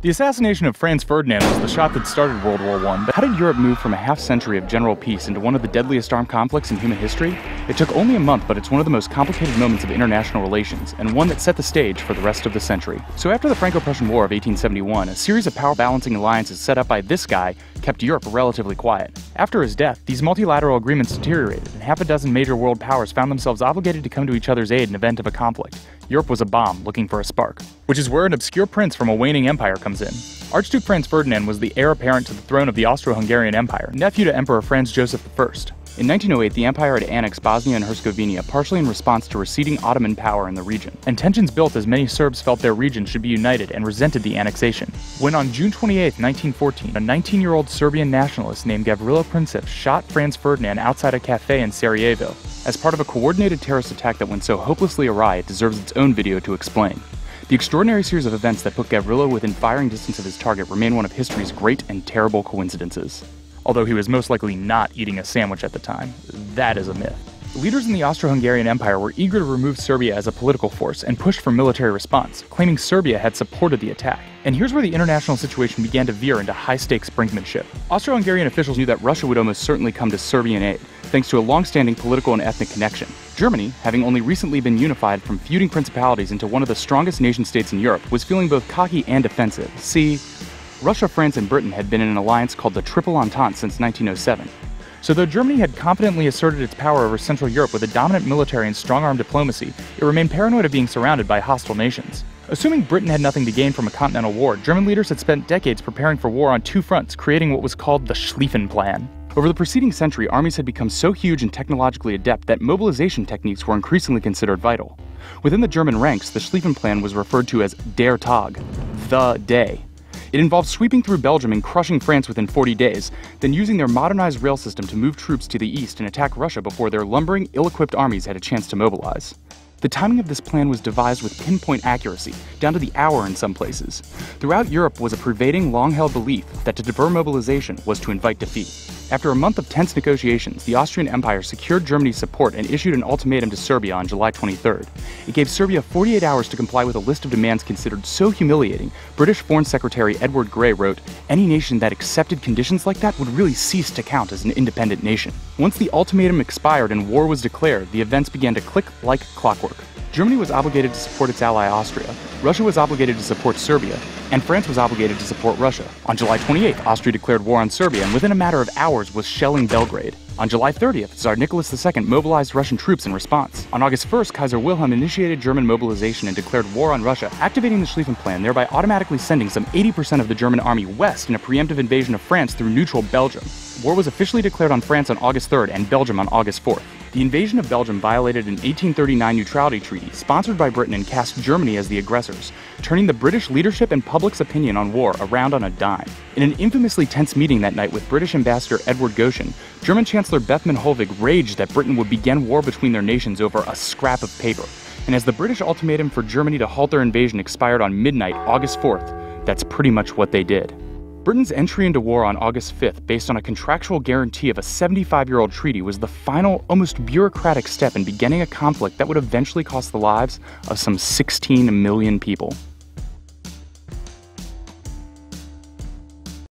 The assassination of Franz Ferdinand was the shot that started World War I, but how did Europe move from a half-century of general peace into one of the deadliest armed conflicts in human history? It took only a month, but it's one of the most complicated moments of international relations, and one that set the stage for the rest of the century. So after the Franco-Prussian War of 1871, a series of power-balancing alliances set up by this guy kept Europe relatively quiet. After his death, these multilateral agreements deteriorated, and half a dozen major world powers found themselves obligated to come to each other's aid in event of a conflict. Europe was a bomb looking for a spark, which is where an obscure prince from a waning empire comes in. Archduke Franz Ferdinand was the heir apparent to the throne of the Austro-Hungarian Empire, nephew to Emperor Franz Joseph I. In 1908, the empire had annexed Bosnia and Herzegovina, partially in response to receding Ottoman power in the region, and tensions built as many Serbs felt their region should be united and resented the annexation. When on June 28, 1914, a 19-year-old Serbian nationalist named Gavrilo Princip shot Franz Ferdinand outside a cafe in Sarajevo, as part of a coordinated terrorist attack that went so hopelessly awry it deserves its own video to explain. The extraordinary series of events that put Gavrilo within firing distance of his target remain one of history's great and terrible coincidences. Although he was most likely not eating a sandwich at the time. That is a myth. Leaders in the Austro-Hungarian Empire were eager to remove Serbia as a political force and pushed for military response, claiming Serbia had supported the attack. And here's where the international situation began to veer into high-stakes brinkmanship. Austro-Hungarian officials knew that Russia would almost certainly come to Serbian aid, thanks to a long-standing political and ethnic connection. Germany, having only recently been unified from feuding principalities into one of the strongest nation-states in Europe, was feeling both cocky and defensive. See, Russia, France, and Britain had been in an alliance called the Triple Entente since 1907. So though Germany had confidently asserted its power over Central Europe with a dominant military and strong-armed diplomacy, it remained paranoid of being surrounded by hostile nations. Assuming Britain had nothing to gain from a continental war, German leaders had spent decades preparing for war on two fronts, creating what was called the Schlieffen Plan. Over the preceding century, armies had become so huge and technologically adept that mobilization techniques were increasingly considered vital. Within the German ranks, the Schlieffen Plan was referred to as Der Tag, the day. It involved sweeping through Belgium and crushing France within 40 days, then using their modernized rail system to move troops to the east and attack Russia before their lumbering, ill-equipped armies had a chance to mobilize. The timing of this plan was devised with pinpoint accuracy, down to the hour in some places. Throughout Europe was a pervading, long-held belief that to defer mobilization was to invite defeat. After a month of tense negotiations, the Austrian Empire secured Germany's support and issued an ultimatum to Serbia on July 23rd. It gave Serbia 48 hours to comply with a list of demands considered so humiliating, British Foreign Secretary Edward Grey wrote, "Any nation that accepted conditions like that would really cease to count as an independent nation." Once the ultimatum expired and war was declared, the events began to click like clockwork. Germany was obligated to support its ally Austria, Russia was obligated to support Serbia, and France was obligated to support Russia. On July 28th, Austria declared war on Serbia and within a matter of hours was shelling Belgrade. On July 30th, Tsar Nicholas II mobilized Russian troops in response. On August 1st, Kaiser Wilhelm initiated German mobilization and declared war on Russia, activating the Schlieffen Plan, thereby automatically sending some 80% of the German army west in a preemptive invasion of France through neutral Belgium. War was officially declared on France on August 3rd and Belgium on August 4th. The invasion of Belgium violated an 1839 neutrality treaty sponsored by Britain and cast Germany as the aggressors, turning the British leadership and public's opinion on war around on a dime. In an infamously tense meeting that night with British Ambassador Edward Goshen, German Chancellor Bethmann Hollweg raged that Britain would begin war between their nations over a scrap of paper. And as the British ultimatum for Germany to halt their invasion expired on midnight, August 4th, that's pretty much what they did. Britain's entry into war on August 5th, based on a contractual guarantee of a 75-year-old treaty, was the final, almost bureaucratic step in beginning a conflict that would eventually cost the lives of some 16 million people.